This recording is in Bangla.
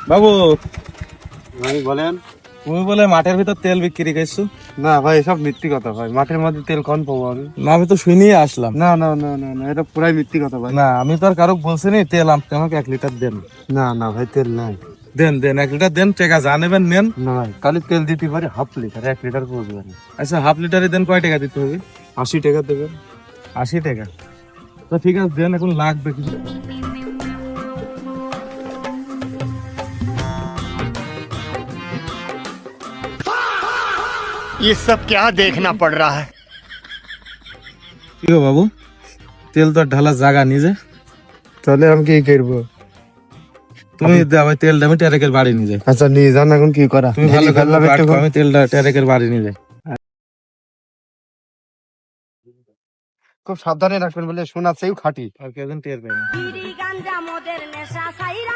বাবু, ভাই বলেন। তুমি বলে মাঠের ভিতর তেল বিক্রি করছো? না ভাই, এসব মিথ্যি কথা ভাই। মাঠের মধ্যে তেল কখন পাবো আমি? না, আমি তো শুনিয়ে আসলাম। না না না না না, এটা পুরাই মিথ্যি কথা ভাই। না, আমি তো আর কারো বলছি নি তেল আনতে, আমাকে 1 লিটার দেন। না না ভাই, তেল নাই। দেন দেন, 1 লিটার দেন, টাকা যা নেবেন নেন। না ভাই, খালি তেল দিতে পারি হাফ লিটার, 1 লিটার পড়বে না। আচ্ছা, হাফ লিটারে দেন, কয় টাকা দিতে হবে? 80 টাকা দেবেন। 80 টাকা? তো ঠিক আছে, দেন, এখন লাগবে কিছু। ये सब क्या देखना पड़ रहा है। কি গো বাবু, তেল তো আর ঢালার জায়গা নিজে। তাহলে আমি কি করবো? তুমি দাও ওই তেলটা, আমি টেরেকের বাড়ি নিয়ে যাই। আচ্ছা নিয়ে যান, এখন কি করা? তুমি ভালো করে বাটকো, আমি তেলটা টেরেকের বাড়ি নিয়ে যাই। খুব সাবধানে রাখবেন বলে শোনাচ্ছেও খাঁটি। আর কেউ টের পাই না। বিড়ি গাঞ্জা মদের নেশা ছাইরা